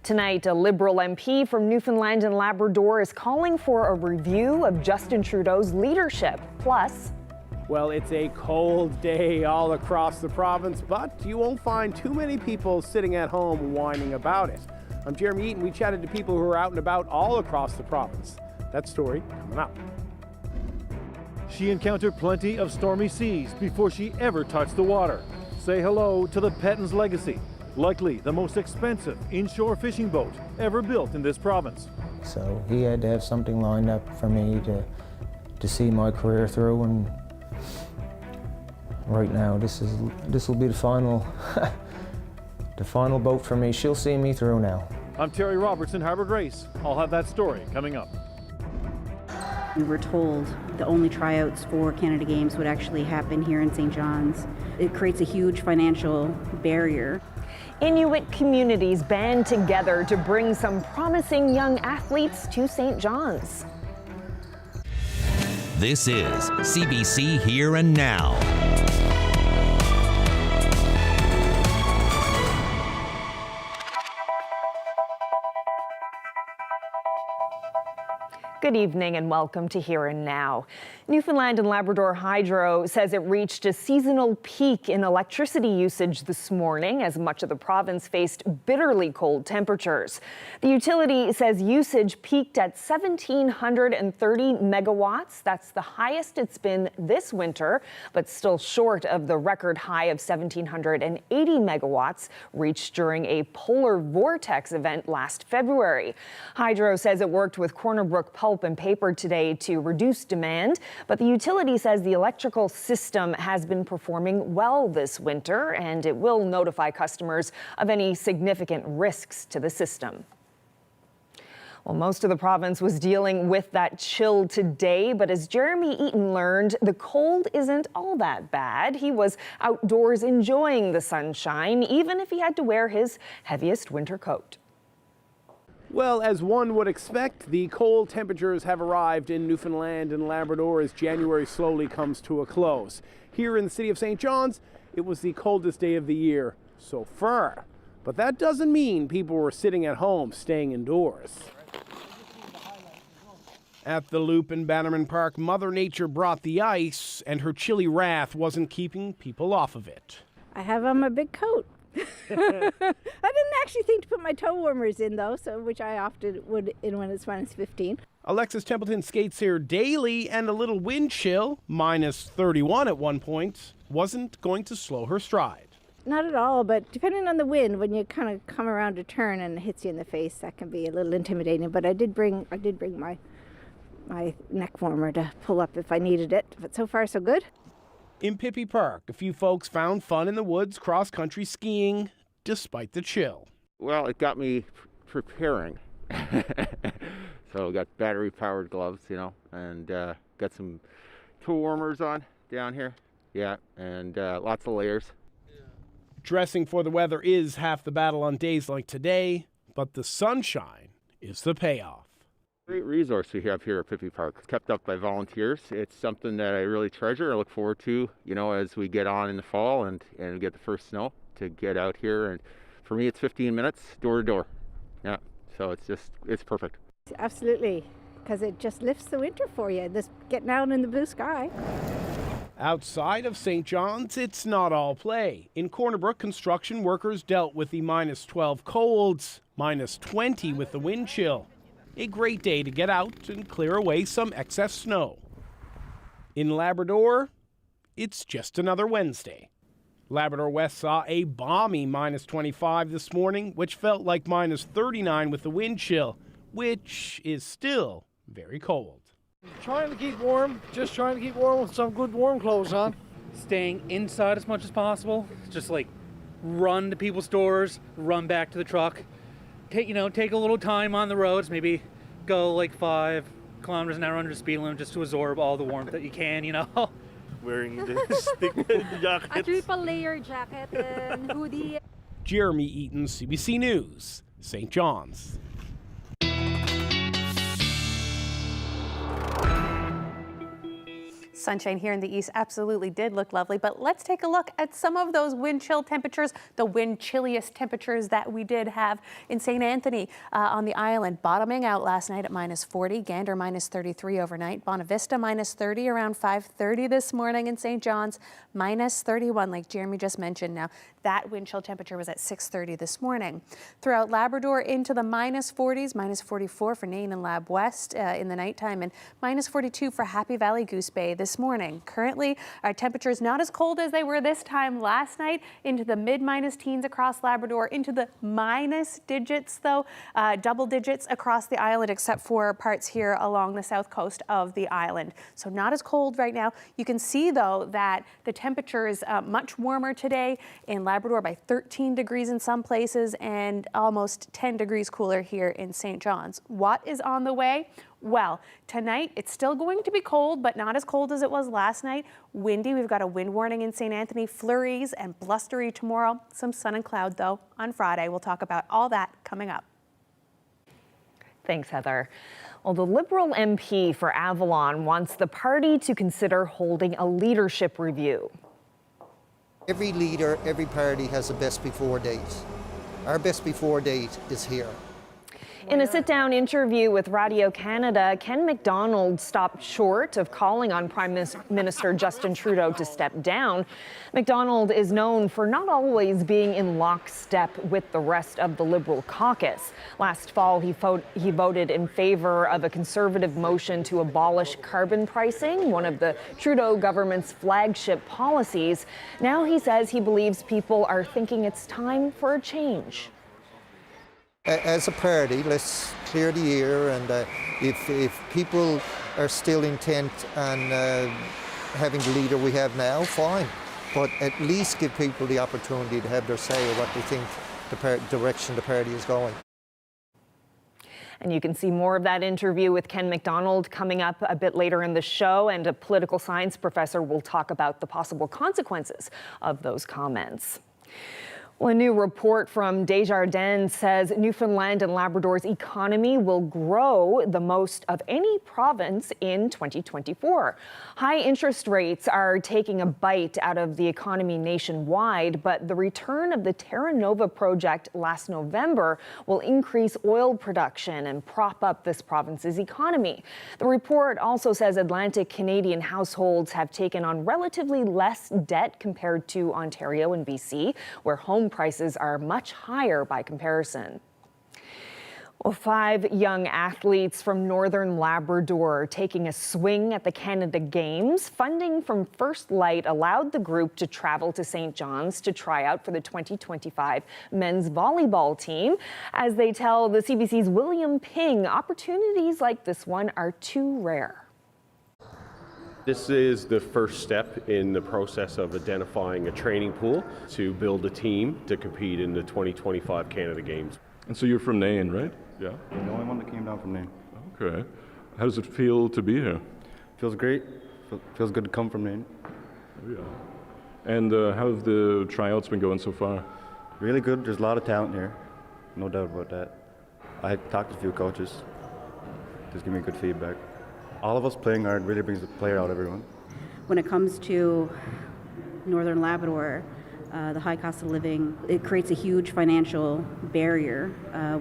Tonight, a Liberal MP from Newfoundland and Labrador is calling for a review of Justin Trudeau's leadership. Plus, well, it's a cold day all across the province, but you won't find too many people sitting at home whining about it. I'm Jeremy Eaton. We chatted to people who are out and about all across the province. That story coming up. She encountered plenty of stormy seas before she ever touched the water. Say hello to the Petten Legacy, likely the most expensive inshore fishing boat ever built in this province. So he had to have something lined up for me to see my career through, and right now this will be the final the final boat for me. She'll see me through now. I'm Terry Robertson, Harbour Grace. I'll have that story coming up. We were told the only tryouts for Canada Games would actually happen here in St. John's. It creates a huge financial barrier. Inuit communities band together to bring some promising young athletes to St. John's. This is CBC Here and Now. Good evening and welcome to Here and Now. Newfoundland and Labrador Hydro says it reached a seasonal peak in electricity usage this morning as much of the province faced bitterly cold temperatures. The utility says usage peaked at 1,730 megawatts. That's the highest it's been this winter, but still short of the record high of 1,780 megawatts reached during a polar vortex event last February. Hydro says it worked with Corner Brook Pulp and Paper today to reduce demand, but the utility says the electrical system has been performing well this winter, and it will notify customers of any significant risks to the system. Well, most of the province was dealing with that chill today, but as Jeremy Eaton learned, the cold isn't all that bad. He was outdoors enjoying the sunshine, even if he had to wear his heaviest winter coat. Well, as one would expect, the cold temperatures have arrived in Newfoundland and Labrador as January slowly comes to a close. Here in the city of St. John's, it was the coldest day of the year so far. But that doesn't mean people were sitting at home staying indoors. At the Loop in Bannerman Park, Mother Nature brought the ice, and her chilly wrath wasn't keeping people off of it. I have on my big coat. I didn't actually think to put my toe warmers in, though, which I often would in when it's minus 15. Alexis Templeton skates here daily, and a little wind chill, minus 31 at one point, wasn't going to slow her stride. Not at all, but depending on the wind, when you kind of come around a turn and it hits you in the face, that can be a little intimidating. But I did bring my neck warmer to pull up if I needed it. But so far, so good. In Pippi Park, a few folks found fun in the woods cross-country skiing, despite the chill. Well, it got me preparing. So I got battery-powered gloves, and got some toe warmers on down here. Yeah, and lots of layers. Dressing for the weather is half the battle on days like today, but the sunshine is the payoff. Great resource we have here at Pippi Park. It's kept up by volunteers. It's something that I really treasure. I look forward to, as we get on in the fall and get the first snow to get out here. And for me, it's 15 minutes door to door. Yeah, so it's perfect. Absolutely, because it just lifts the winter for you, this getting out in the blue sky. Outside of St. John's, it's not all play. In Corner Brook, construction workers dealt with the minus 12 colds, minus 20 with the wind chill. A great day to get out and clear away some excess snow. In Labrador, it's just another Wednesday. Labrador West saw a balmy minus 25 this morning, which felt like minus 39 with the wind chill, which is still very cold. Trying to keep warm, just trying to keep warm with some good warm clothes on. Staying inside as much as possible, just run to people's stores, run back to the truck. Take a little time on the roads, maybe go 5 kilometers an hour under the speed limit just to absorb all the warmth that you can, Wearing this thick jacket. A triple layer jacket and hoodie. Jeremy Eaton, CBC News, St. John's. Sunshine here in the east absolutely did look lovely, but let's take a look at some of those wind chill temperatures, the wind chilliest temperatures that we did have in St. Anthony on the island, bottoming out last night at -40, Gander -33 overnight, Bonavista -30 around 5:30 this morning, in St. John's -31, like Jeremy just mentioned. Now that wind chill temperature was at 6:30 this morning. Throughout Labrador into the -40s, -44 for Nain and Lab West in the nighttime, and -42 for Happy Valley Goose Bay this morning. Currently, our temperatures not as cold as they were this time last night, into the mid-minus teens across Labrador, into the minus digits though, double digits across the island, except for parts here along the south coast of the island. So not as cold right now. You can see though that the temperature is much warmer today in Labrador by 13 degrees in some places and almost 10 degrees cooler here in St. John's. What is on the way? Well, tonight it's still going to be cold, but not as cold as it was last night. Windy, we've got a wind warning in St. Anthony, flurries and blustery tomorrow. Some sun and cloud though on Friday. We'll talk about all that coming up. Thanks, Heather. Well, the Liberal MP for Avalon wants the party to consider holding a leadership review. Every leader, every party has a best before date. Our best before date is here. In a sit-down interview with Radio Canada, Ken MacDonald stopped short of calling on Prime Minister Justin Trudeau to step down. MacDonald is known for not always being in lockstep with the rest of the Liberal caucus. Last fall, he voted in favor of a Conservative motion to abolish carbon pricing, one of the Trudeau government's flagship policies. Now he says he believes people are thinking it's time for a change. As a party, let's clear the air, and if people are still intent on having the leader we have now, fine. But at least give people the opportunity to have their say of what they think the direction the party is going. And you can see more of that interview with Ken MacDonald coming up a bit later in the show, and a political science professor will talk about the possible consequences of those comments. Well, a new report from Desjardins says Newfoundland and Labrador's economy will grow the most of any province in 2024. High interest rates are taking a bite out of the economy nationwide, but the return of the Terra Nova project last November will increase oil production and prop up this province's economy. The report also says Atlantic Canadian households have taken on relatively less debt compared to Ontario and BC, where home prices are much higher by comparison. Well, 5 young athletes from Northern Labrador are taking a swing at the Canada Games. Funding from First Light allowed the group to travel to St. John's to try out for the 2025 men's volleyball team. As they tell the CBC's William Ping, opportunities like this one are too rare. This is the first step in the process of identifying a training pool to build a team to compete in the 2025 Canada Games. And so you're from Nain, right? Yeah. The only one that came down from Nain. Okay. How does it feel to be here? Feels great. Feels good to come from Nain. Oh, yeah. And how have the tryouts been going so far? Really good. There's a lot of talent here. No doubt about that. I talked to a few coaches. Just give me good feedback. All of us playing hard really brings the player out of everyone. When it comes to Northern Labrador, the high cost of living, it creates a huge financial barrier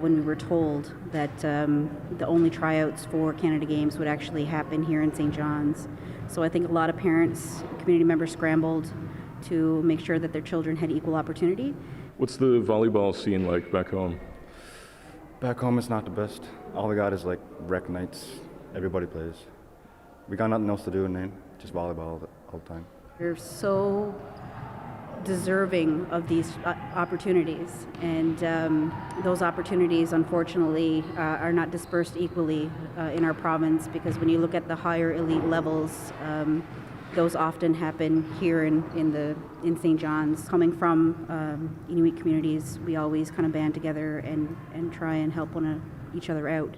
when we were told that the only tryouts for Canada Games would actually happen here in St. John's. So I think a lot of parents, community members scrambled to make sure that their children had equal opportunity. What's the volleyball scene like back home? Back home it's not the best. All we got is like rec nights. Everybody plays. We got nothing else to do in Nain, just volleyball all the time. We're so deserving of these opportunities, and those opportunities unfortunately are not dispersed equally in our province, because when you look at the higher elite levels, those often happen here in St. John's. Coming from Inuit communities, we always kind of band together and try and help each other out.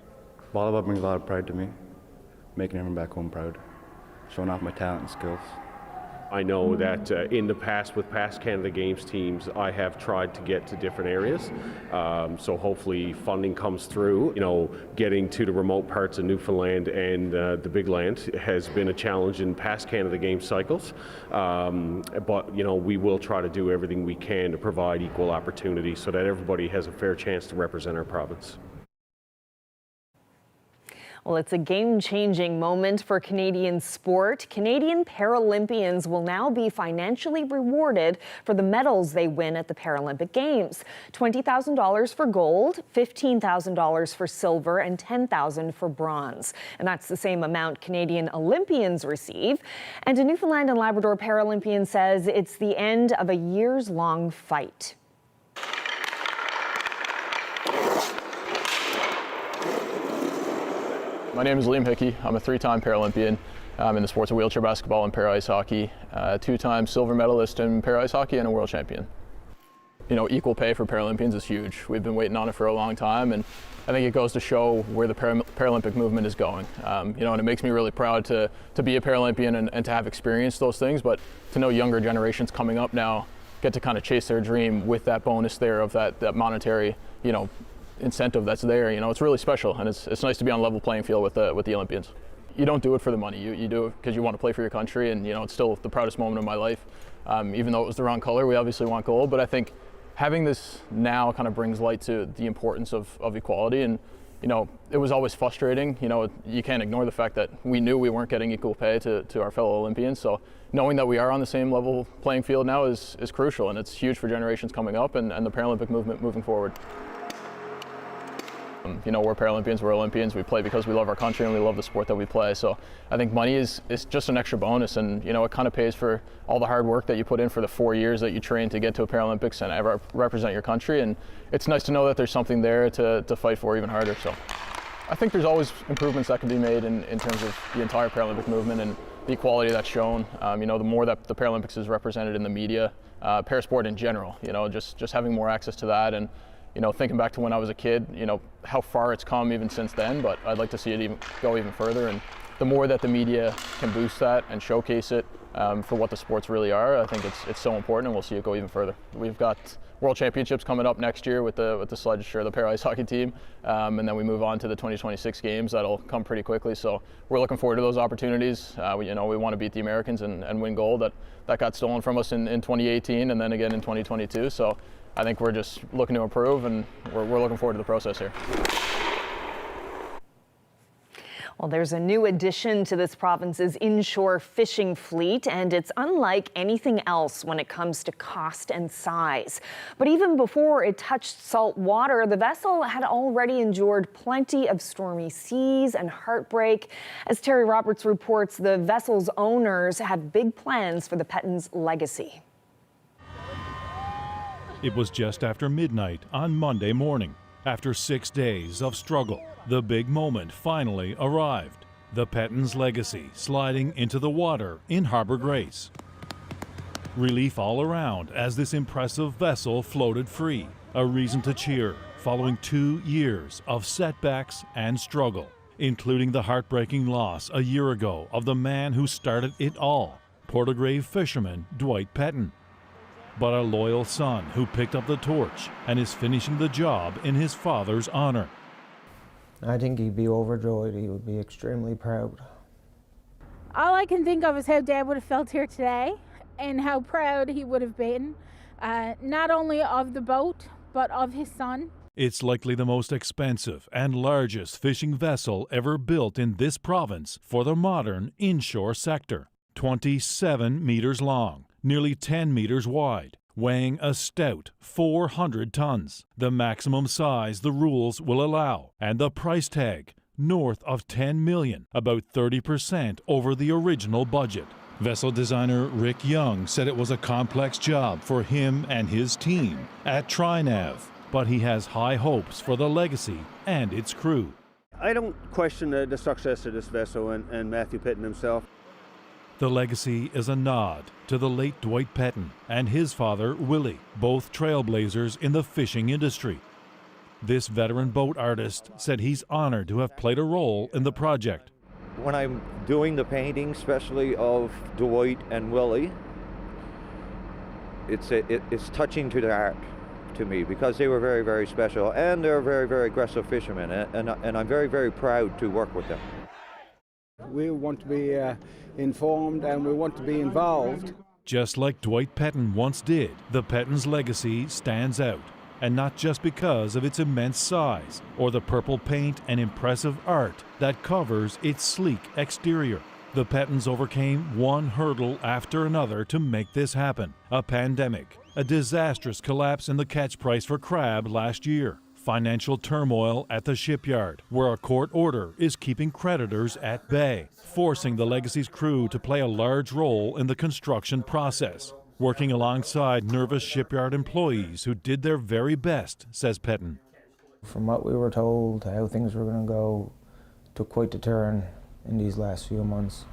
Volleyball brings a lot of pride to me, making everyone back home proud, showing off my talent and skills. I know that in the past with past Canada Games teams, I have tried to get to different areas. So hopefully funding comes through. You know, getting to the remote parts of Newfoundland and the big land has been a challenge in past Canada Games cycles. But, you know, we will try to do everything we can to provide equal opportunity so that everybody has a fair chance to represent our province. Well, it's a game-changing moment for Canadian sport. Canadian Paralympians will now be financially rewarded for the medals they win at the Paralympic Games. $20,000 for gold, $15,000 for silver, and $10,000 for bronze. And that's the same amount Canadian Olympians receive. And a Newfoundland and Labrador Paralympian says it's the end of a years-long fight. My name is Liam Hickey. I'm a three-time Paralympian in the sports of wheelchair basketball and para-ice hockey, two-time silver medalist in para-ice hockey and a world champion. You know, equal pay for Paralympians is huge. We've been waiting on it for a long time, and I think it goes to show where the Paralympic movement is going. You know, and it makes me really proud to be a Paralympian and to have experienced those things, but to know younger generations coming up now get to kind of chase their dream with that bonus there of that monetary, you know, incentive that's there. You know, it's really special, and it's nice to be on a level playing field with the Olympians. You don't do it for the money. You do it because you want to play for your country, and you know, it's still the proudest moment of my life. Even though it was the wrong color, we obviously want gold, but I think having this now kind of brings light to the importance of equality. And you know, it was always frustrating. You know, you can't ignore the fact that we knew we weren't getting equal pay to our fellow Olympians. So knowing that we are on the same level playing field now is crucial, and it's huge for generations coming up and the Paralympic movement moving forward. You know, we're Paralympians, we're Olympians, we play because we love our country and we love the sport that we play. So I think money is just an extra bonus, and you know, it kind of pays for all the hard work that you put in for the 4 years that you train to get to a Paralympics and represent your country. And it's nice to know that there's something there to fight for even harder. So I think there's always improvements that can be made in terms of the entire Paralympic movement and the equality that's shown. You know, the more that the Paralympics is represented in the media, parasport in general, you know, just having more access to that. And you know, thinking back to when I was a kid, you know, how far it's come even since then, but I'd like to see it go even further. And the more that the media can boost that and showcase it for what the sports really are, I think it's so important, and we'll see it go even further. We've got World Championships coming up next year with the sledge or the para-ice hockey team, and then we move on to the 2026 games. That'll come pretty quickly, so we're looking forward to those opportunities. You know, we want to beat the Americans and win gold. That got stolen from us in 2018 and then again in 2022. So I think we're just looking to improve, and we're looking forward to the process here. Well, there's a new addition to this province's inshore fishing fleet, and it's unlike anything else when it comes to cost and size. But even before it touched salt water, the vessel had already endured plenty of stormy seas and heartbreak. As Terry Roberts reports, the vessel's owners have big plans for the Petten Legacy. It was just after midnight on Monday morning. After 6 days of struggle, the big moment finally arrived. The Petten Legacy sliding into the water in Harbour Grace. Relief all around as this impressive vessel floated free. A reason to cheer following 2 years of setbacks and struggle, including the heartbreaking loss a year ago of the man who started it all, Portagrave fisherman Dwight Petten. But a loyal son who picked up the torch and is finishing the job in his father's honor. I think he'd be overjoyed. He would be extremely proud. All I can think of is how Dad would have felt here today and how proud he would have been, not only of the boat, but of his son. It's likely the most expensive and largest fishing vessel ever built in this province for the modern inshore sector. 27 meters long, nearly 10 meters wide, weighing a stout 400 tons, the maximum size the rules will allow, and the price tag north of $10 million, about 30% over the original budget. Vessel designer Rick Young said it was a complex job for him and his team at TriNav, but he has high hopes for the Legacy and its crew. I don't question the success of this vessel and Matthew Petten himself. The Legacy is a nod to the late Dwight Petten and his father, Willie, both trailblazers in the fishing industry. This veteran boat artist said he's honored to have played a role in the project. When I'm doing the painting, especially of Dwight and Willie, it's touching to the heart to me, because they were very, very special, and they're very, very aggressive fishermen, and I'm very, very proud to work with them. We want to be informed, and we want to be involved. Just like Dwight Petten once did, the Petten's legacy stands out, and not just because of its immense size or the purple paint and impressive art that covers its sleek exterior. The Pettens overcame one hurdle after another to make this happen: a pandemic, a disastrous collapse in the catch price for crab last year, financial turmoil at the shipyard, where a court order is keeping creditors at bay, forcing the Legacy's crew to play a large role in the construction process, working alongside nervous shipyard employees who did their very best, says Petten. From what we were told, how things were going to go, took quite the turn in these last few months.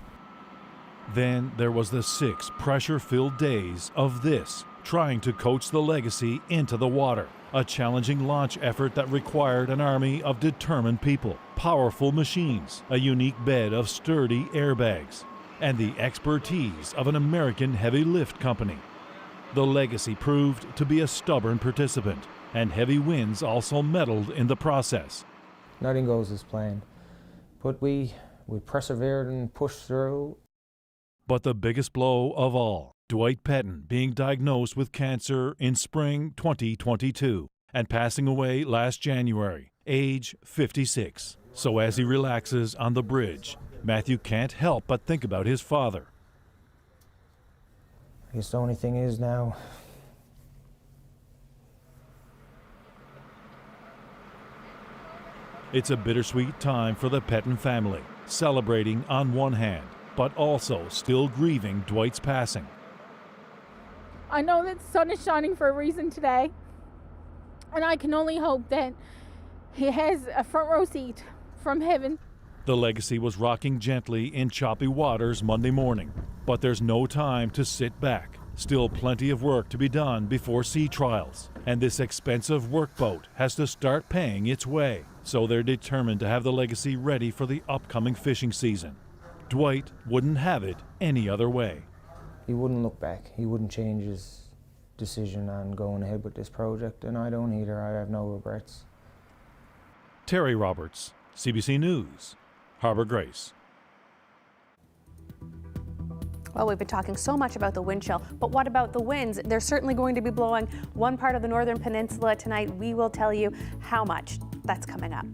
Then there was the 6 pressure-filled days of this, trying to coach the Legacy into the water, a challenging launch effort that required an army of determined people, powerful machines, a unique bed of sturdy airbags, and the expertise of an American heavy lift company. The Legacy proved to be a stubborn participant, and heavy winds also meddled in the process. Nothing goes as planned, but we persevered and pushed through. But the biggest blow of all, Dwight Petten being diagnosed with cancer in spring 2022 and passing away last January, age 56. So as he relaxes on the bridge, Matthew can't help but think about his father. I guess the only thing is now, it's a bittersweet time for the Petten family, celebrating on one hand, but also still grieving Dwight's passing. I know that the sun is shining for a reason today, and I can only hope that he has a front row seat from heaven. The Legacy was rocking gently in choppy waters Monday morning, but there's no time to sit back. Still plenty of work to be done before sea trials, and this expensive workboat has to start paying its way, so they're determined to have the Legacy ready for the upcoming fishing season. Dwight wouldn't have it any other way. He wouldn't look back. He wouldn't change his decision on going ahead with this project, and I don't either. I have no regrets. Terry Roberts, CBC News, Harbour Grace. Well, we've been talking so much about the wind chill, but what about the winds? They're certainly going to be blowing one part of the northern peninsula tonight. We will tell you how much. That's coming up.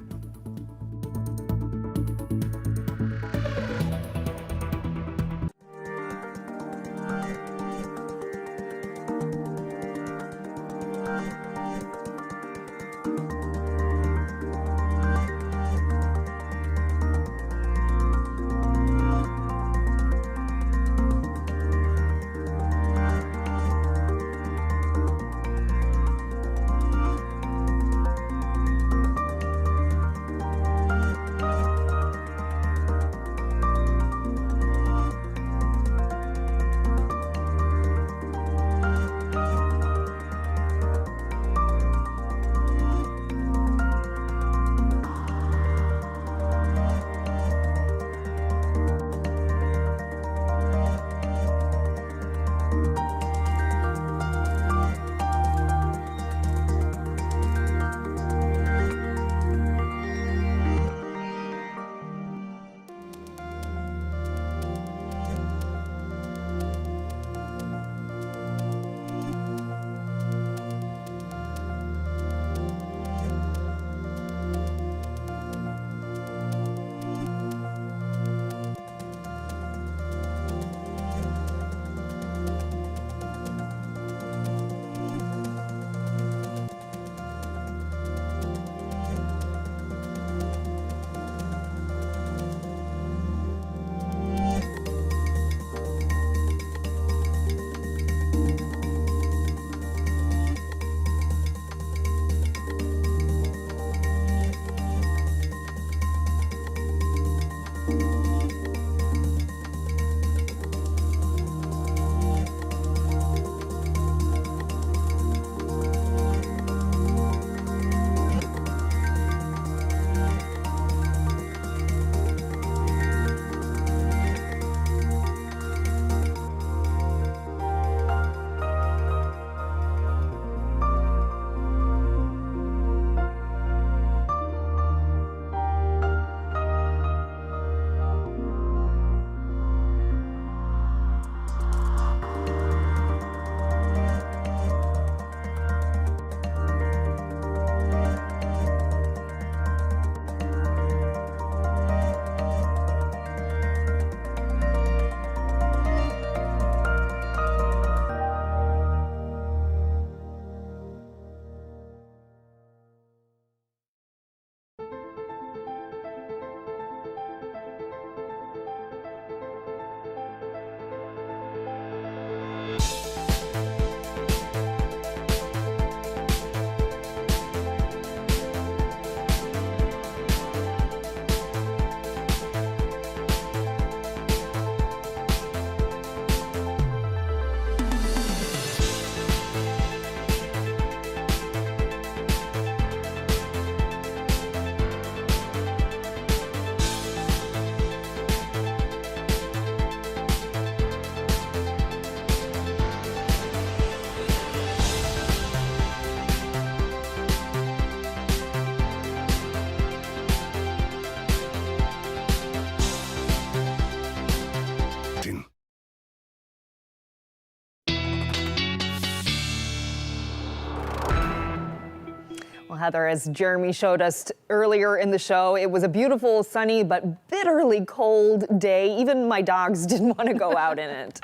Well, Heather, as Jeremy showed us earlier in the show, it was a beautiful, sunny, but bitterly cold day. Even my dogs didn't want to go out in it.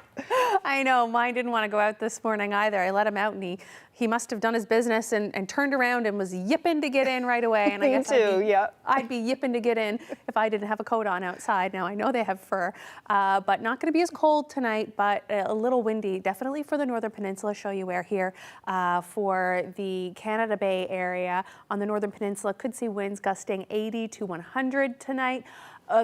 I know, mine didn't want to go out this morning either. I let him out and he must have done his business and turned around and was yipping to get in right away. And I guess I'd be yipping to get in if I didn't have a coat on outside. Now I know they have fur, but not going to be as cold tonight, but a little windy, definitely for the Northern Peninsula. Show you where here for the Canada Bay area on the Northern Peninsula. Could see winds gusting 80 to 100 tonight.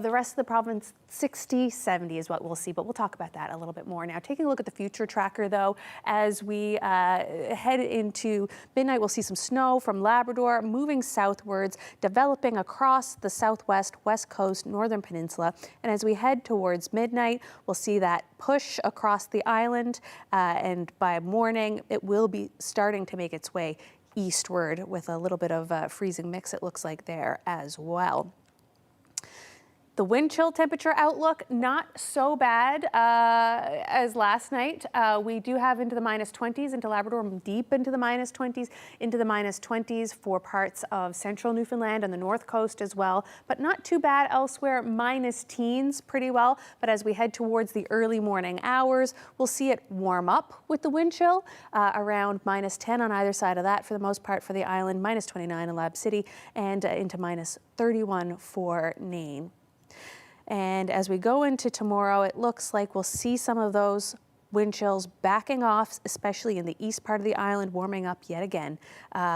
The rest of the province, 60, 70 is what we'll see, but we'll talk about that a little bit more now. Taking a look at the future tracker, though, as we head into midnight, we'll see some snow from Labrador moving southwards, developing across the southwest, west coast, Northern Peninsula. And as we head towards midnight, we'll see that push across the island, and by morning, it will be starting to make its way eastward with a little bit of freezing mix, it looks like there as well. The wind chill temperature outlook, not so bad as last night. We do have into the -20s, into Labrador, deep into the -20s, into the -20s for parts of central Newfoundland and the north coast as well, but not too bad elsewhere, -teens pretty well. But as we head towards the early morning hours, we'll see it warm up with the wind chill, around -10 on either side of that for the most part for the island, -29 in Lab City, and into -31 for Nain. And as we go into tomorrow, it looks like we'll see some of those wind chills backing off, especially in the east part of the island, warming up yet again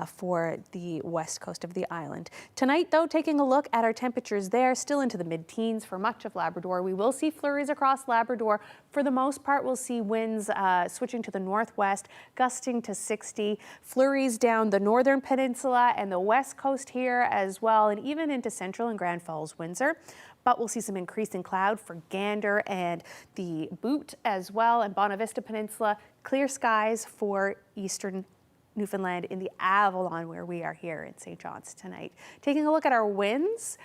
for the west coast of the island. Tonight, though, taking a look at our temperatures there, still into the mid-teens for much of Labrador. We will see flurries across Labrador. For the most part, we'll see winds switching to the northwest, gusting to 60. Flurries down the Northern Peninsula and the west coast here as well, and even into central and Grand Falls, Windsor. But we'll see some increasing cloud for Gander and the Boot as well, and Bonavista Peninsula. Clear skies for eastern Newfoundland in the Avalon, where we are here in St. John's tonight. Taking a look at our winds,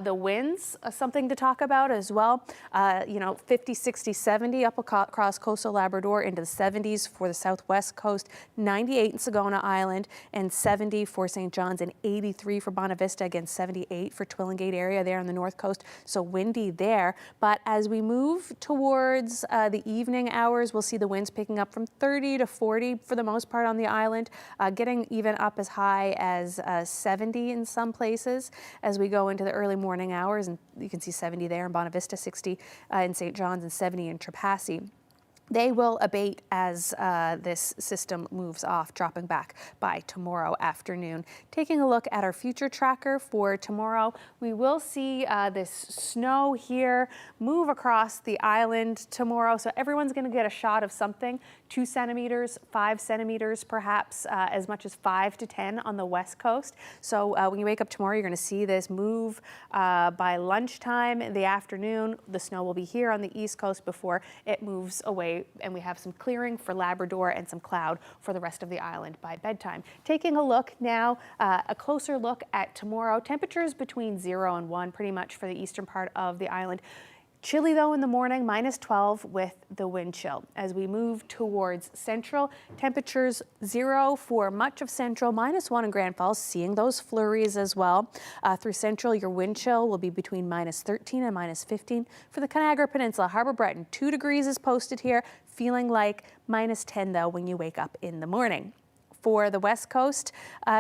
the winds, something to talk about as well. 50, 60, 70 up across coastal Labrador, into the 70s for the southwest coast, 98 in Sagona Island, and 70 for St. John's, and 83 for Bonavista, again 78 for Twillingate area there on the north coast. So windy there. But as we move towards the evening hours, we'll see the winds picking up from 30 to 40 for the most part on the island. Getting even up as high as 70 in some places as we go into the early morning hours. And you can see 70 there in Bonavista, 60 in St. John's, and 70 in Trepassey. They will abate as this system moves off, dropping back by tomorrow afternoon. Taking a look at our future tracker for tomorrow, we will see this snow here move across the island tomorrow. So everyone's going to get a shot of something, 2 centimeters, 5 centimeters, perhaps as much as 5 to 10 on the west coast. So when you wake up tomorrow, you're going to see this move by lunchtime in the afternoon. The snow will be here on the east coast before it moves away, and we have some clearing for Labrador and some cloud for the rest of the island by bedtime. Taking a look now, a closer look at tomorrow. Temperatures between 0 and 1 pretty much for the eastern part of the island. Chilly though in the morning, -12 with the wind chill. As we move towards central, temperatures 0 for much of central, -1 in Grand Falls, seeing those flurries as well. Through central, your wind chill will be between -13 and -15. For the Conagra Peninsula, Harbour Breton, 2 degrees is posted here, feeling like -10 though when you wake up in the morning. For the west coast,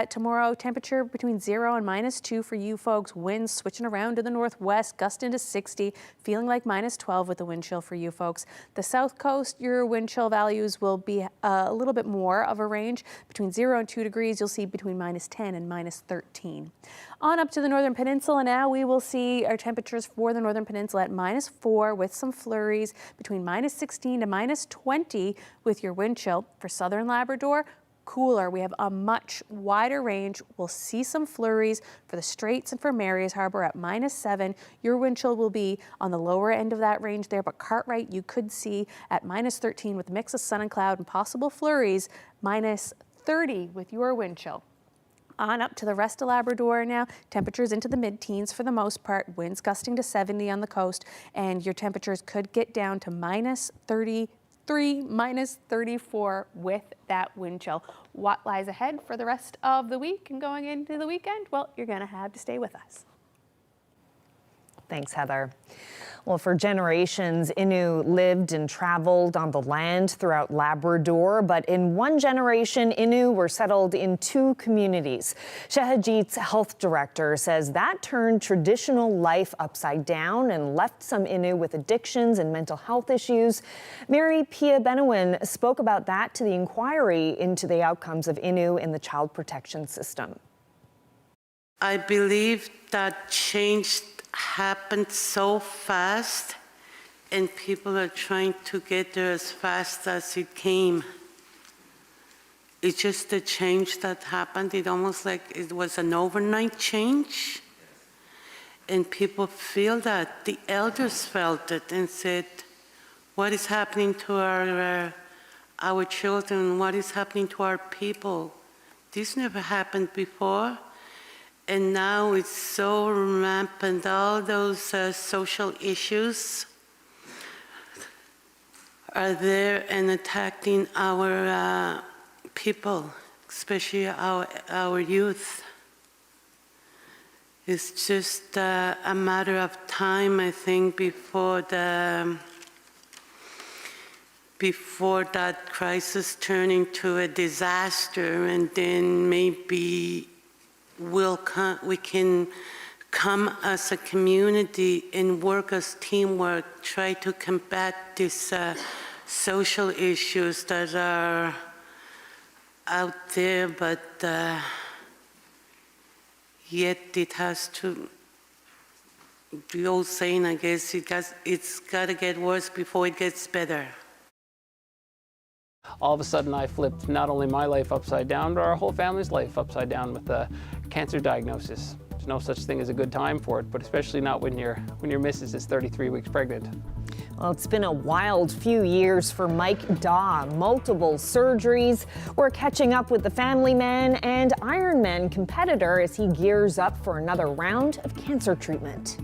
tomorrow temperature between 0 and -2 for you folks. Winds switching around to the northwest, gust into 60, feeling like -12 with the wind chill for you folks. The south coast, your wind chill values will be a little bit more of a range. Between 0 and 2 degrees, you'll see between -10 and -13. On up to the Northern Peninsula now, we will see our temperatures for the Northern Peninsula at -4 with some flurries, between -16 to -20 with your wind chill. For southern Labrador, cooler. We have a much wider range. We'll see some flurries for the Straits and for Mary's Harbour at -7. Your wind chill will be on the lower end of that range there, but Cartwright you could see at -13 with a mix of sun and cloud and possible flurries, -30 with your wind chill. On up to the rest of Labrador now, temperatures into the mid-teens for the most part, winds gusting to 70 on the coast, and your temperatures could get down to -33 33, minus 34 with that wind chill. What lies ahead for the rest of the week and going into the weekend? Well, you're going to have to stay with us. Thanks, Heather. Well, for generations, Innu lived and traveled on the land throughout Labrador, but in one generation, Innu were settled in 2 communities. Shahajit's health director says that turned traditional life upside down and left some Innu with addictions and mental health issues. Mary Pia Benowin spoke about that to the inquiry into the outcomes of Innu in the child protection system. I believe that change happened so fast, and people are trying to get there as fast as it came. It's just a change that happened. It almost like it was an overnight change, and people feel that. The elders felt it and said, what is happening to our children? What is happening to our people? This never happened before. And now it's so rampant, all those social issues are there and attacking our people, especially our youth. It's just a matter of time, I think, before that crisis turns into a disaster, and then maybe we can come as a community and work as teamwork, try to combat these social issues that are out there, but yet it has to, the old saying, I guess, it's got to get worse before it gets better. All of a sudden I flipped not only my life upside down, but our whole family's life upside down with a cancer diagnosis. There's no such thing as a good time for it, but especially not when your missus is 33 weeks pregnant. Well, it's been a wild few years for Mike Daw. Multiple surgeries. We're catching up with the family man and Ironman competitor as he gears up for another round of cancer treatment.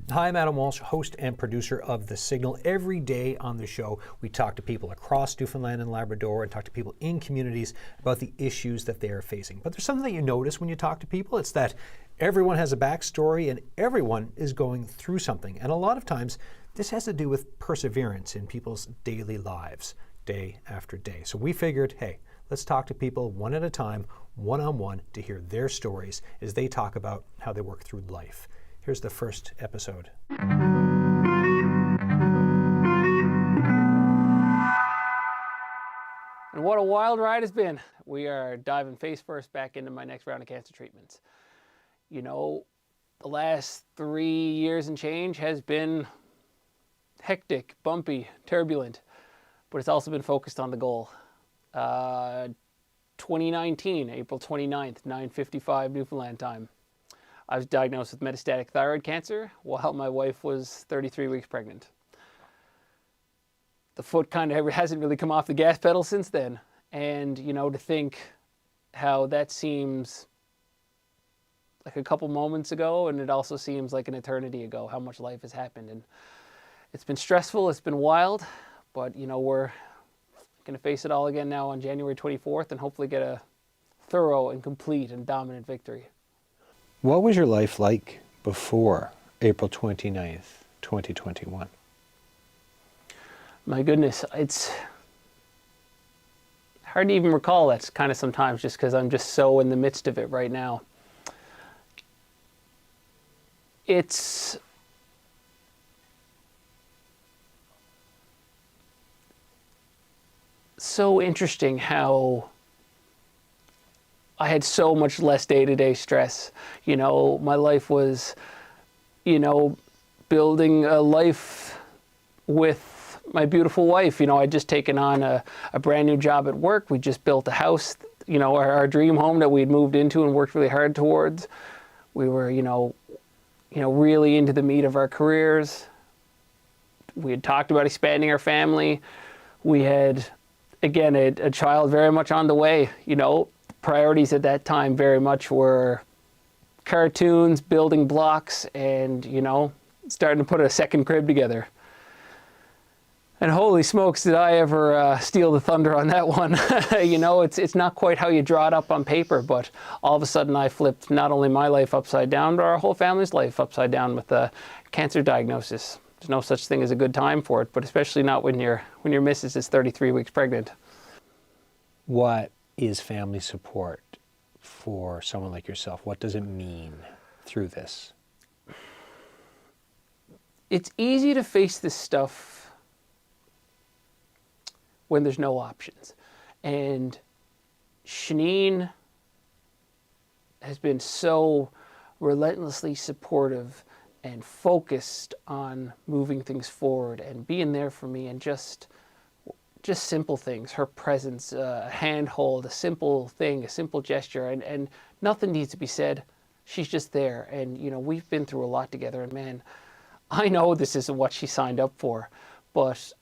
Hi, I'm Adam Walsh, host and producer of The Signal. Every day on the show, we talk to people across Newfoundland and Labrador and talk to people in communities about the issues that they are facing. But there's something that you notice when you talk to people. It's that everyone has a backstory and everyone is going through something. And a lot of times, this has to do with perseverance in people's daily lives, day after day. So we figured, hey, let's talk to people one at a time, one-on-one, to hear their stories as they talk about how they work through life. Here's the first episode. And what a wild ride it's been. We are diving face first back into my next round of cancer treatments. You know, the last 3 years and change has been hectic, bumpy, turbulent, but it's also been focused on the goal. 2019, April 29th, 9:55 Newfoundland time. I was diagnosed with metastatic thyroid cancer while my wife was 33 weeks pregnant. The foot kind of hasn't really come off the gas pedal since then. And, you know, to think how that seems like a couple moments ago, and it also seems like an eternity ago, how much life has happened. And it's been stressful, it's been wild, but, you know, we're going to face it all again now on January 24th and hopefully get a thorough and complete and dominant victory. What was your life like before April 29th, 2021? My goodness, it's hard to even recall that kind of sometimes just because I'm just so in the midst of it right now. It's so interesting how I had so much less day-to-day stress. You know, my life was, you know, building a life with my beautiful wife. You know, I'd just taken on a brand new job at work. We just built a house, you know, our dream home that we'd moved into and worked really hard towards. We were, you know, really into the meat of our careers. We had talked about expanding our family. We had, again, a child very much on the way, you know. Priorities at that time very much were cartoons, building blocks, and, you know, starting to put a second crib together. And holy smokes, did I ever steal the thunder on that one. You know, it's not quite how you draw it up on paper, but all of a sudden I flipped not only my life upside down, but our whole family's life upside down with a cancer diagnosis. There's no such thing as a good time for it, but especially not when your missus is 33 weeks pregnant. What is family support for someone like yourself? What does it mean through this? It's easy to face this stuff when there's no options. And Shanine has been so relentlessly supportive and focused on moving things forward and being there for me, and just simple things, her presence, a handhold, a simple thing, a simple gesture, and nothing needs to be said. She's just there. And, you know, we've been through a lot together, and man, I know this isn't what she signed up for, but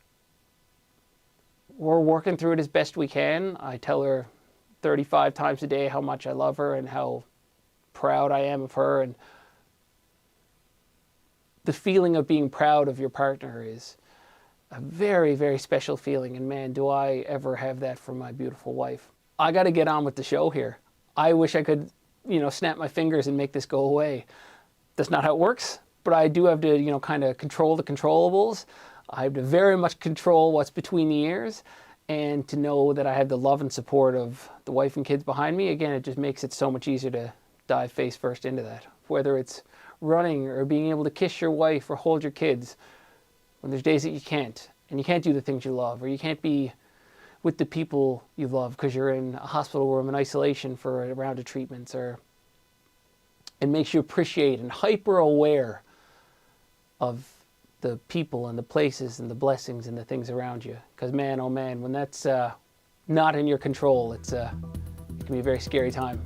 we're working through it as best we can. I tell her 35 times a day how much I love her and how proud I am of her. And the feeling of being proud of your partner is a very, very special feeling. And man, do I ever have that from my beautiful wife. I got to get on with the show here. I wish I could, you know, snap my fingers and make this go away. That's not how it works, but I do have to, you know, kind of control the controllables. I have to very much control what's between the ears, and to know that I have the love and support of the wife and kids behind me. Again, it just makes it so much easier to dive face first into that. Whether it's running or being able to kiss your wife or hold your kids when there's days that you can't, and you can't do the things you love, or you can't be with the people you love because you're in a hospital room in isolation for a round of treatments, or it makes you appreciate and hyper aware of the people and the places and the blessings and the things around you. Because man, oh man, when that's not in your control, it can be a very scary time.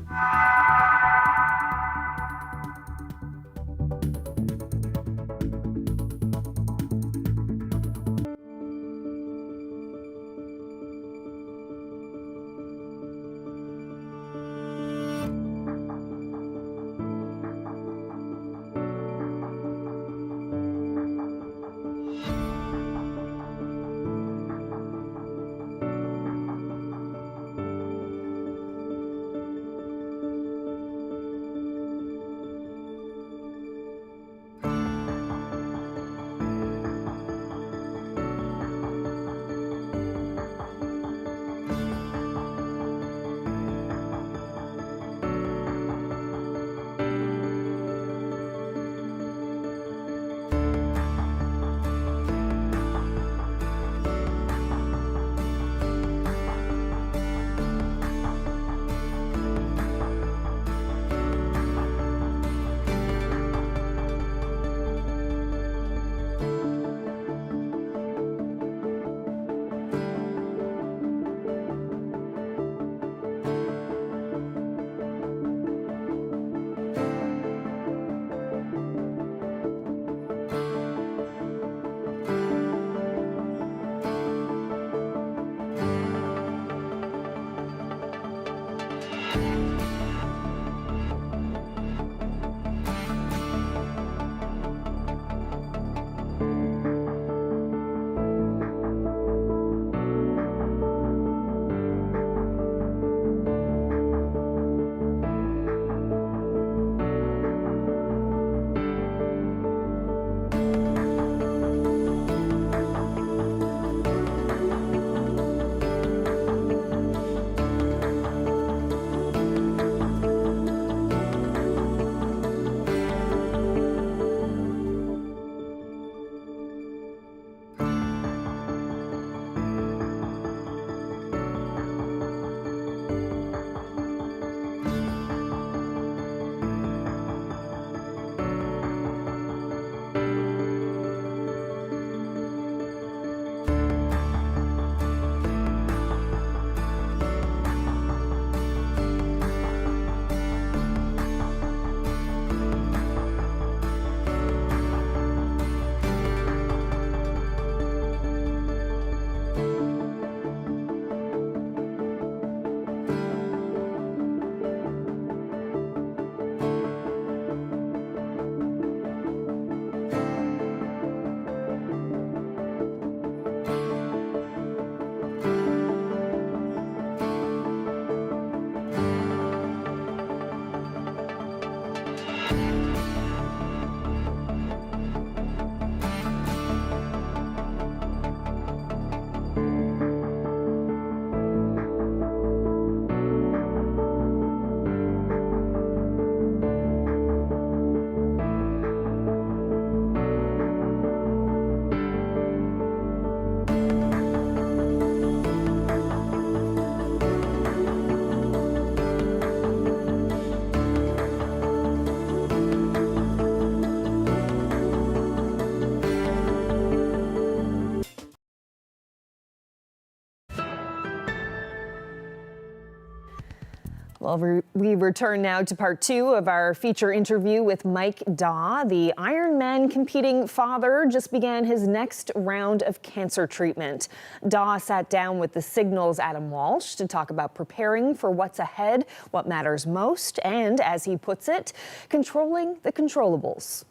Well, we return now to part 2 of our feature interview with Mike Daw. The Ironman competing father just began his next round of cancer treatment. Daw sat down with the Signal's Adam Walsh to talk about preparing for what's ahead, what matters most, and, as he puts it, controlling the controllables.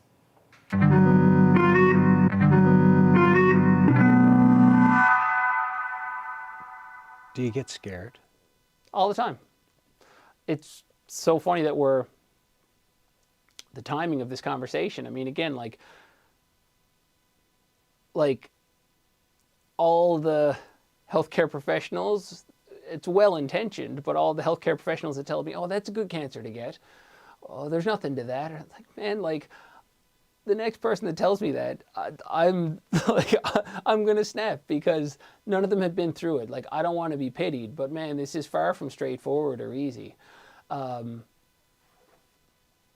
Do you get scared? All the time. It's so funny that the timing of this conversation. I mean, again, like all the healthcare professionals, it's well-intentioned, but all the healthcare professionals that tell me, oh, that's a good cancer to get. Oh, there's nothing to that. It's like, man, like the next person that tells me that, I'm like, I'm gonna snap, because none of them have been through it. Like, I don't want to be pitied, but man, this is far from straightforward or easy.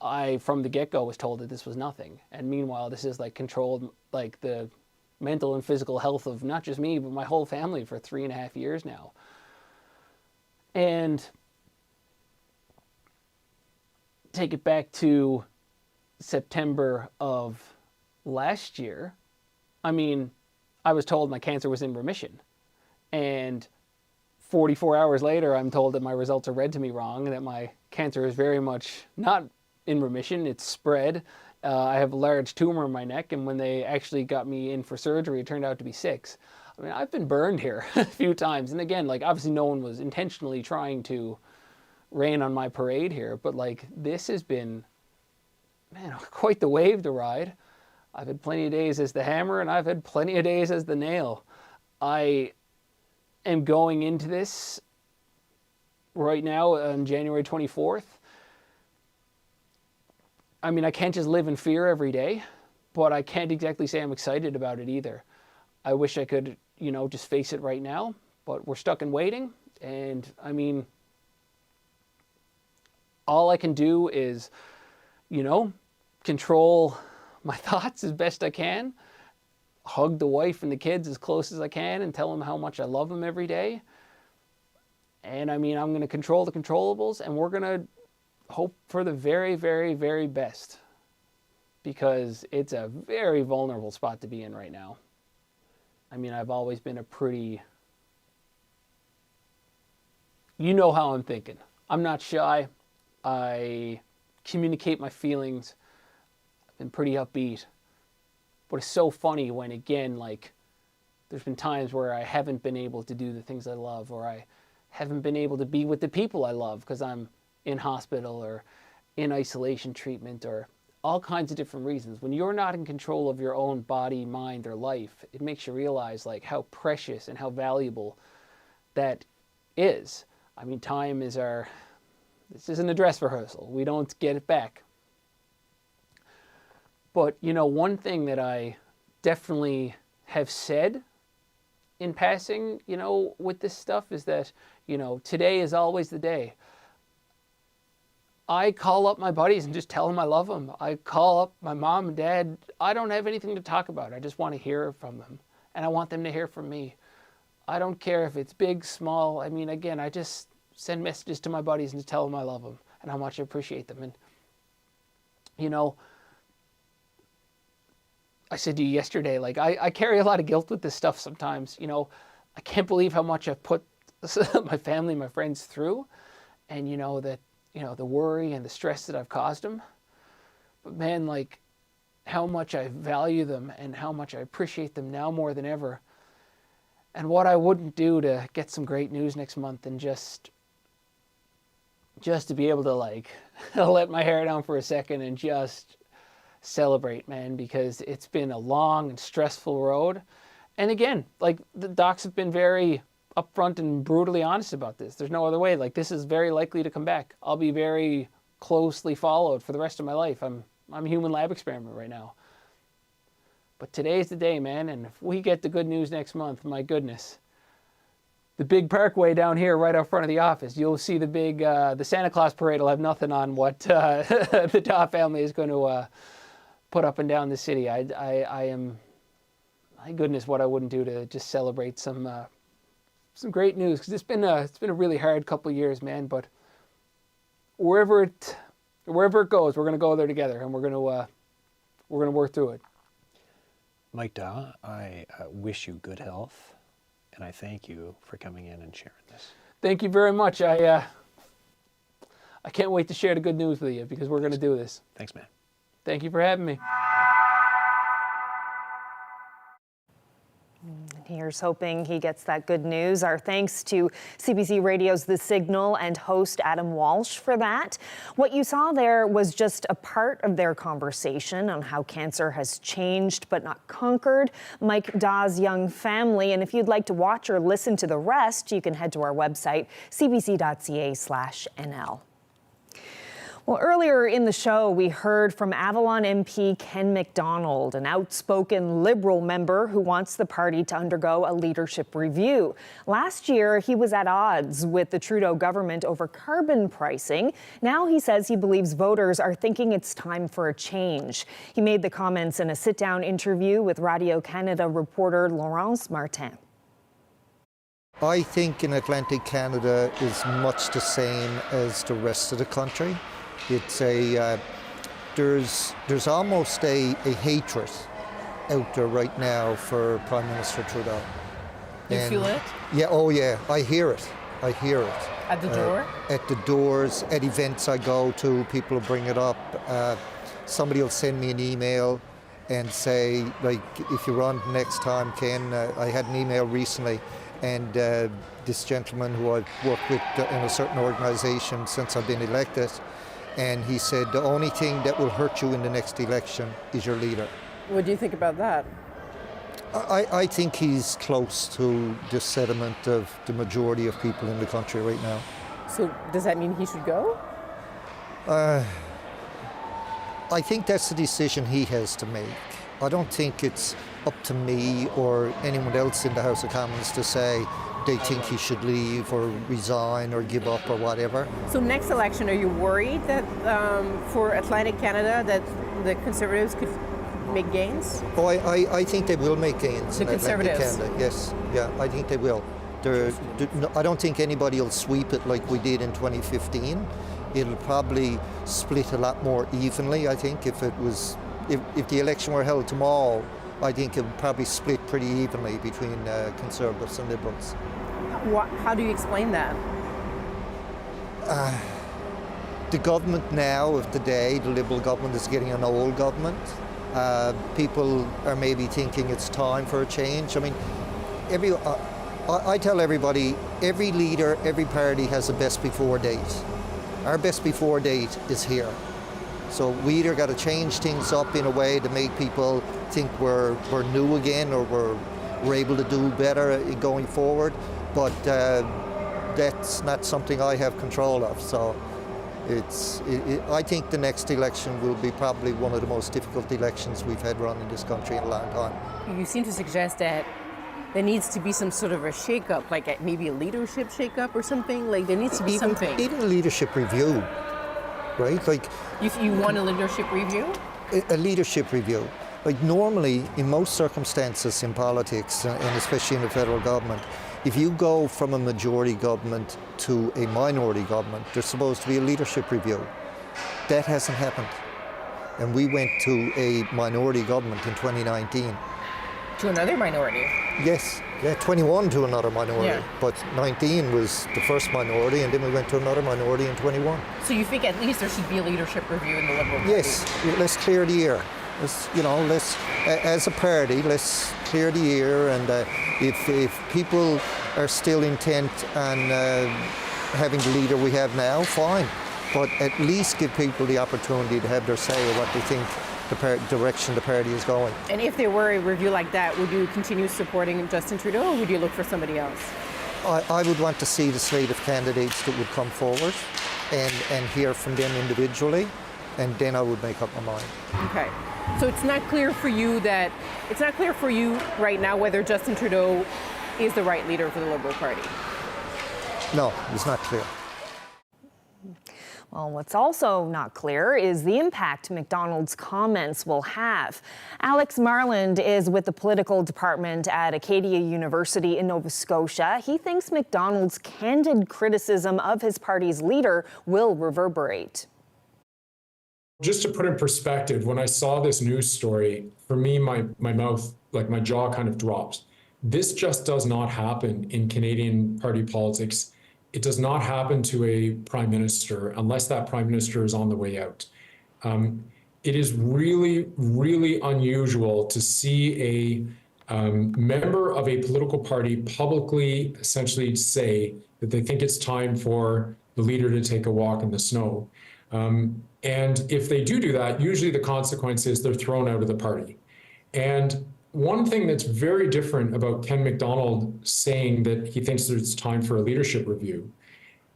I, from the get-go, was told that this was nothing. And meanwhile, this is like controlled, like the mental and physical health of not just me, but my whole family for 3.5 years now. And take it back to September of last year. I mean, I was told my cancer was in remission. And 44 hours later, I'm told that my results are read to me wrong, and that my cancer is very much not in remission. It's spread. I have a large tumor in my neck, and when they actually got me in for surgery, it turned out to be 6. I mean, I've been burned here a few times. And again, like, obviously no one was intentionally trying to rain on my parade here, but like, this has been, man, quite the wave to ride. I've had plenty of days as the hammer, and I've had plenty of days as the nail. I am going into this right now on January 24th. I mean, I can't just live in fear every day, but I can't exactly say I'm excited about it either. I wish I could, you know, just face it right now, but we're stuck in waiting. And I mean, all I can do is, you know, control my thoughts as best I can, hug the wife and the kids as close as I can, and tell them how much I love them every day. And I mean, I'm going to control the controllables, and we're going to hope for the very, very, very best, because it's a very vulnerable spot to be in right now. I mean, I've always been a pretty, you know how I'm thinking. I'm not shy. I communicate my feelings. I've been pretty upbeat. But it's so funny when, again, like, there's been times where I haven't been able to do the things I love, or I haven't been able to be with the people I love because I'm in hospital or in isolation treatment, or all kinds of different reasons. When you're not in control of your own body, mind, or life, it makes you realize like how precious and how valuable that is. I mean, time is this isn't a dress rehearsal. We don't get it back. But, you know, one thing that I definitely have said in passing, you know, with this stuff is that, you know, today is always the day. I call up my buddies and just tell them I love them. I call up my mom and dad. I don't have anything to talk about. I just want to hear from them. And I want them to hear from me. I don't care if it's big, small. I mean, again, I just send messages to my buddies and just tell them I love them and how much I appreciate them. And, you know, I said to you yesterday, like, I carry a lot of guilt with this stuff sometimes. You know, I can't believe how much I've put my family, my friends through. And, you know, that, you know, the worry and the stress that I've caused them. But man, like, how much I value them and how much I appreciate them now more than ever. And what I wouldn't do to get some great news next month, and just to be able to, like, let my hair down for a second and just celebrate, man, because it's been a long and stressful road. And again, like, the docs have been very upfront and brutally honest about this. There's no other way. Like, this is very likely to come back. I'll be very closely followed for the rest of my life. I'm a human lab experiment right now. But today's the day, man. And if we get the good news next month, my goodness, the big parkway down here right out front of the office, you'll see the big, the Santa Claus parade will have nothing on what the Daw family is going to put up and down the city. I am, my goodness, what I wouldn't do to just celebrate some great news, because it's been a really hard couple of years, man. But wherever it goes, we're going to go there together, and we're going to work through it. Mike Daw, I wish you good health, and I thank you for coming in and sharing this. Thank you very much. I can't wait to share the good news with you, because we're going to do this. Thanks, man. Thank you for having me. Here's hoping he gets that good news. Our thanks to CBC Radio's The Signal and host Adam Walsh for that. What you saw there was just a part of their conversation on how cancer has changed but not conquered Mike Daw's young family. And if you'd like to watch or listen to the rest, you can head to our website, cbc.ca/nl. Well, earlier in the show, we heard from Avalon MP Ken McDonald, an outspoken Liberal member who wants the party to undergo a leadership review. Last year, he was at odds with the Trudeau government over carbon pricing. Now he says he believes voters are thinking it's time for a change. He made the comments in a sit-down interview with Radio-Canada reporter Laurence Martin. I think in Atlantic Canada is much the same as the rest of the country. It's there's almost a hatred out there right now for Prime Minister Trudeau. You feel it? Yeah, oh yeah, I hear it. I hear it. At the door? At the doors, at events I go to, people will bring it up. Somebody will send me an email and say, like, if you're on next time, Ken, I had an email recently, and this gentleman who I've worked with in a certain organisation since I've been elected, and he said, the only thing that will hurt you in the next election is your leader. What do you think about that? I think he's close to the sentiment of the majority of people in the country right now. So does that mean he should go? I think that's the decision he has to make. I don't think it's up to me or anyone else in the House of Commons to say they think he should leave or resign or give up or whatever. So next election, are you worried that for Atlantic Canada that the Conservatives could make gains? Oh, I think they will make gains the in Atlantic Conservatives? Canada. Yes, yeah, I think they will. I don't think anybody will sweep it like we did in 2015. It'll probably split a lot more evenly, I think, if the election were held tomorrow. I think it would probably split pretty evenly between Conservatives and Liberals. How do you explain that? The government now of the day, the Liberal government, is getting an old government. People are maybe thinking it's time for a change. I mean, I tell everybody, every leader, every party has a best before date. Our best before date is here. So we either got to change things up in a way to make people think we're new again, or we're able to do better going forward. But that's not something I have control of. So I think the next election will be probably one of the most difficult elections we've had run in this country in a long time. You seem to suggest that there needs to be some sort of a shake-up, like maybe a leadership shake-up or something. Like there needs to be something. Even a leadership review, right? Like you want a leadership review? A leadership review. Like normally, in most circumstances in politics, and especially in the federal government, if you go from a majority government to a minority government, there's supposed to be a leadership review. That hasn't happened. And we went to a minority government in 2019. To another minority? Yes, yeah, 21 to another minority. Yeah. But 19 was the first minority, and then we went to another minority in 21. So you think at least there should be a leadership review in the Liberal Party? Yes, let's clear the air. Let's, as a party, let's clear the air, and if people are still intent on having the leader we have now, fine. But at least give people the opportunity to have their say of what they think the direction the party is going. And if there were a review like that, would you continue supporting Justin Trudeau, or would you look for somebody else? I would want to see the slate of candidates that would come forward and hear from them individually, and then I would make up my mind. Okay. So it's not clear for you right now whether Justin Trudeau is the right leader for the Liberal Party? No, it's not clear. Well, what's also not clear is the impact McDonald's comments will have. Alex Marland is with the political department at Acadia University in Nova Scotia. He thinks McDonald's candid criticism of his party's leader will reverberate. Just to put in perspective, when I saw this news story, for me, my mouth, like my jaw kind of dropped. This just does not happen in Canadian party politics. It does not happen to a prime minister unless that prime minister is on the way out. It is really, really unusual to see a member of a political party publicly essentially say that they think it's time for the leader to take a walk in the snow. And if they do that, usually the consequence is they're thrown out of the party. And one thing that's very different about Ken McDonald saying that he thinks that it's time for a leadership review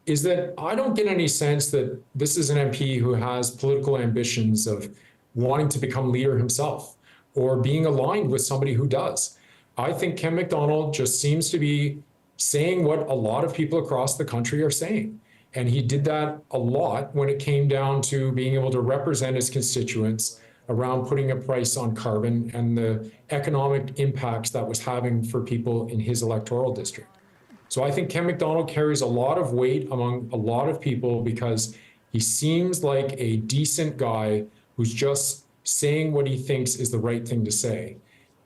is that I don't get any sense that this is an MP who has political ambitions of wanting to become leader himself or being aligned with somebody who does. I think Ken McDonald just seems to be saying what a lot of people across the country are saying. And he did that a lot when it came down to being able to represent his constituents around putting a price on carbon and the economic impacts that was having for people in his electoral district. So I think Ken McDonald carries a lot of weight among a lot of people because he seems like a decent guy who's just saying what he thinks is the right thing to say.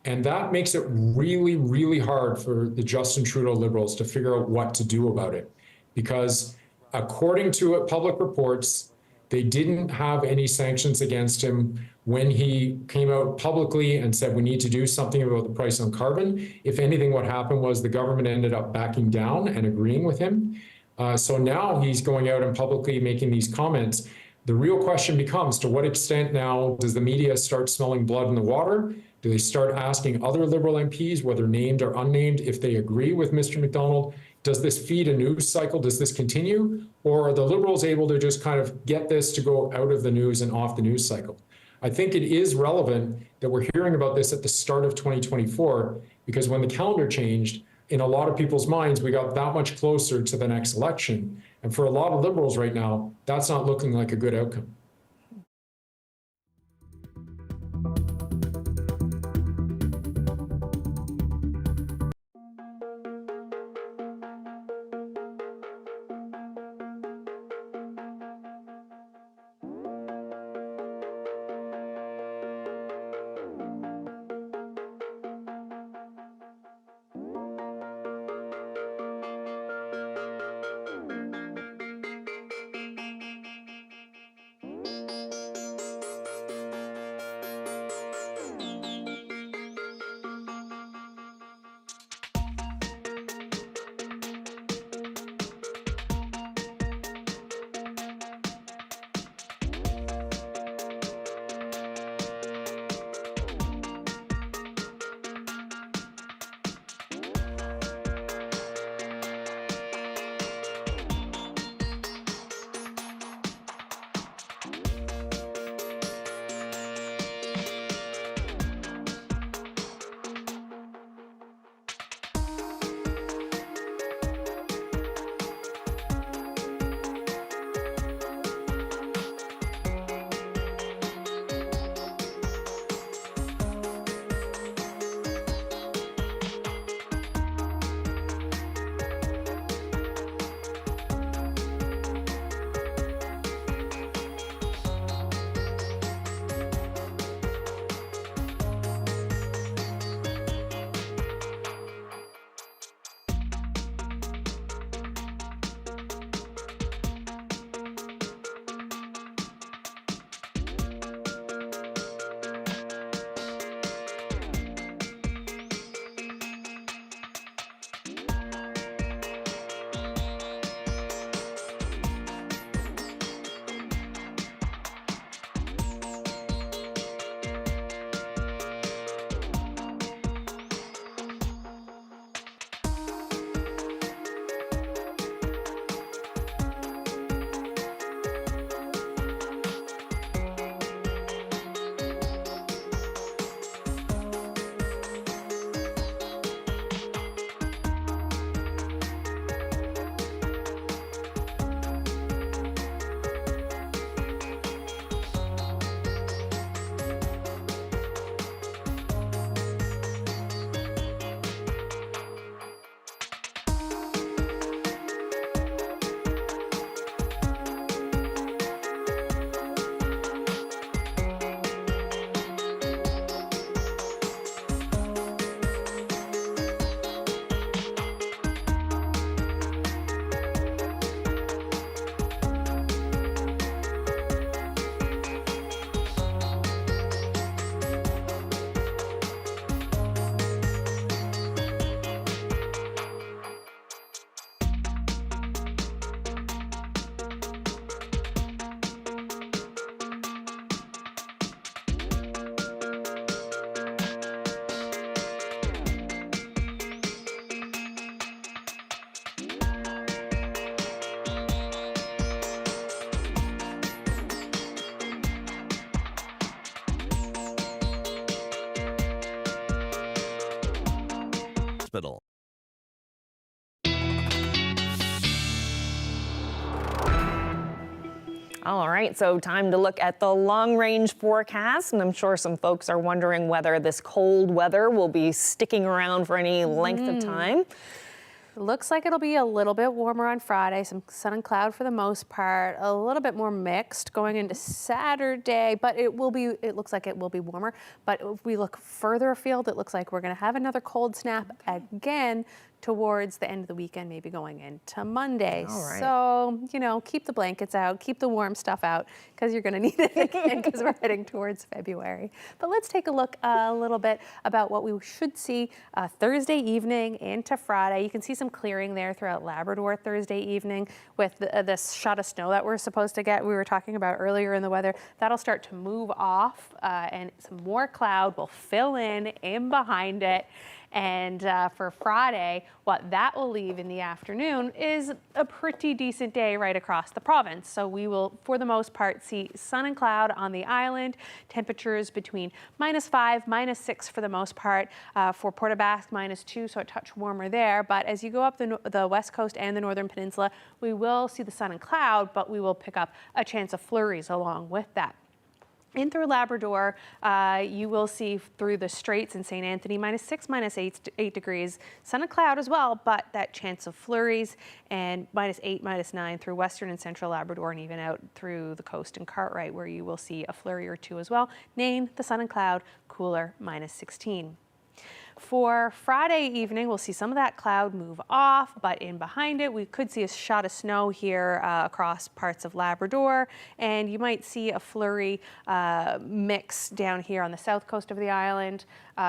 And that makes it really, really hard for the Justin Trudeau Liberals to figure out what to do about it. Because according to public reports, they didn't have any sanctions against him when he came out publicly and said we need to do something about the price on carbon. If anything, what happened was the government ended up backing down and agreeing with him. So now he's going out and publicly making these comments. The real question becomes, to what extent now does the media start smelling blood in the water? Do they start asking other Liberal MPs, whether named or unnamed, if they agree with Mr. McDonald? Does this feed a news cycle? Does this continue? Or are the Liberals able to just kind of get this to go out of the news and off the news cycle? I think it is relevant that we're hearing about this at the start of 2024, because when the calendar changed, in a lot of people's minds, we got that much closer to the next election. And for a lot of Liberals right now, that's not looking like a good outcome. Hospital. All right, so time to look at the long-range forecast, and I'm sure some folks are wondering whether this cold weather will be sticking around for any length of time. Looks like it'll be a little bit warmer on Friday, some sun and cloud for the most part, a little bit more mixed going into Saturday, but it looks like it will be warmer. But if we look further afield, it looks like we're going to have another cold snap again towards the end of the weekend, maybe going into Monday. All right. So, keep the blankets out, keep the warm stuff out, because you're going to need it again because we're heading towards February. But let's take a look a little bit about what we should see Thursday evening into Friday. You can see some clearing there throughout Labrador Thursday evening with this shot of snow that we're supposed to get. We were talking about earlier in the weather. That'll start to move off and some more cloud will fill in behind it. And for Friday, what that will leave in the afternoon is a pretty decent day right across the province. So we will, for the most part, see sun and cloud on the island, temperatures between -5, -6 for the most part. For Port aux Basques, -2, so a touch warmer there. But as you go up the west coast and the northern peninsula, we will see the sun and cloud, but we will pick up a chance of flurries along with that. In through Labrador, you will see through the Straits in St. Anthony, -6, -8 degrees. Sun and cloud as well, but that chance of flurries, and -8, -9 through western and central Labrador, and even out through the coast in Cartwright, where you will see a flurry or two as well. Nain, the sun and cloud, cooler, -16. For Friday evening, we'll see some of that cloud move off, but in behind it, we could see a shot of snow here across parts of Labrador, and you might see a flurry mix down here on the south coast of the island.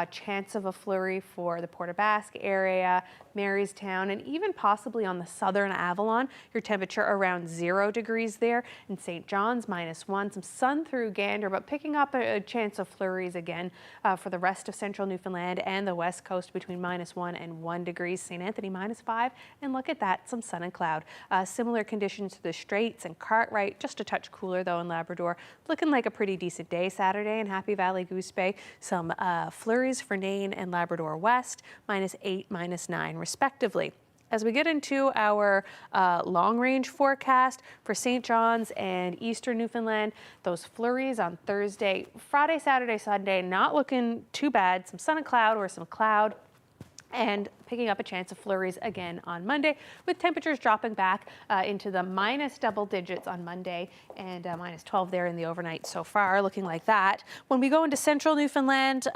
Chance of a flurry for the Port aux Basques area, Marystown, and even possibly on the southern Avalon. Your temperature around 0 degrees there. In St. John's, -1. Some sun through Gander, but picking up a chance of flurries again for the rest of central Newfoundland and the west coast between -1 and 1 degrees. St. Anthony, -5. And look at that, some sun and cloud. Similar conditions to the Straits and Cartwright, just a touch cooler though in Labrador. Looking like a pretty decent day Saturday in Happy Valley Goose Bay. Some flurries for Nain and Labrador West, -8, -9 respectively. As we get into our long-range forecast for St. John's and eastern Newfoundland, those flurries on Thursday, Friday, Saturday, Sunday, not looking too bad. Some sun and cloud or some cloud, and picking up a chance of flurries again on Monday, with temperatures dropping back into the minus double digits on Monday and -12 there in the overnight so far, looking like that. When we go into central Newfoundland,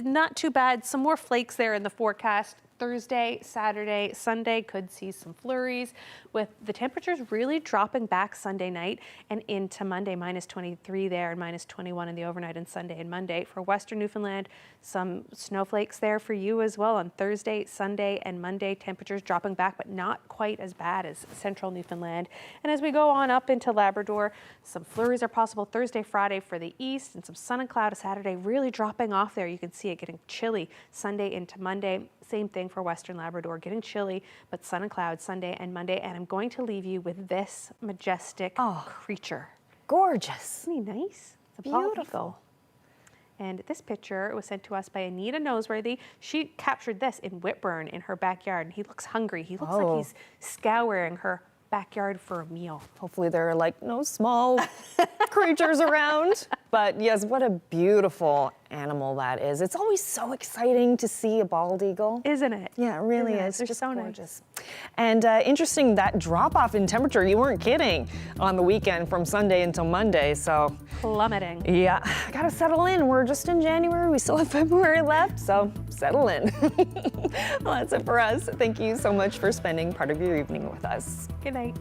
not too bad. Some more flakes there in the forecast. Thursday, Saturday, Sunday could see some flurries, with the temperatures really dropping back Sunday night and into Monday, -23 there and -21 in the overnight and Sunday and Monday. For western Newfoundland, some snowflakes there for you as well on Thursday, Sunday and Monday. Temperatures dropping back, but not quite as bad as central Newfoundland. And as we go on up into Labrador, some flurries are possible Thursday, Friday for the east, and some sun and cloud Saturday, really dropping off there. You can see it getting chilly Sunday into Monday. Same thing for western Labrador, getting chilly, but sun and cloud Sunday and Monday. And I'm going to leave you with this majestic creature. Gorgeous. Isn't he nice? It's a beautiful. And this picture was sent to us by Anita Noseworthy. She captured this in Whitburn in her backyard, and he looks hungry. He looks like he's scouring her backyard for a meal. Hopefully there are like no small creatures around. But yes, what a beautiful animal that is. It's always so exciting to see a bald eagle. Isn't it? Yeah, it really is. They're Just so gorgeous. And interesting, that drop off in temperature, you weren't kidding, on the weekend from Sunday until Monday. So plummeting. Yeah, gotta settle in. We're just in January. We still have February left, so settle in. Well, that's it for us. Thank you so much for spending part of your evening with us. Good night.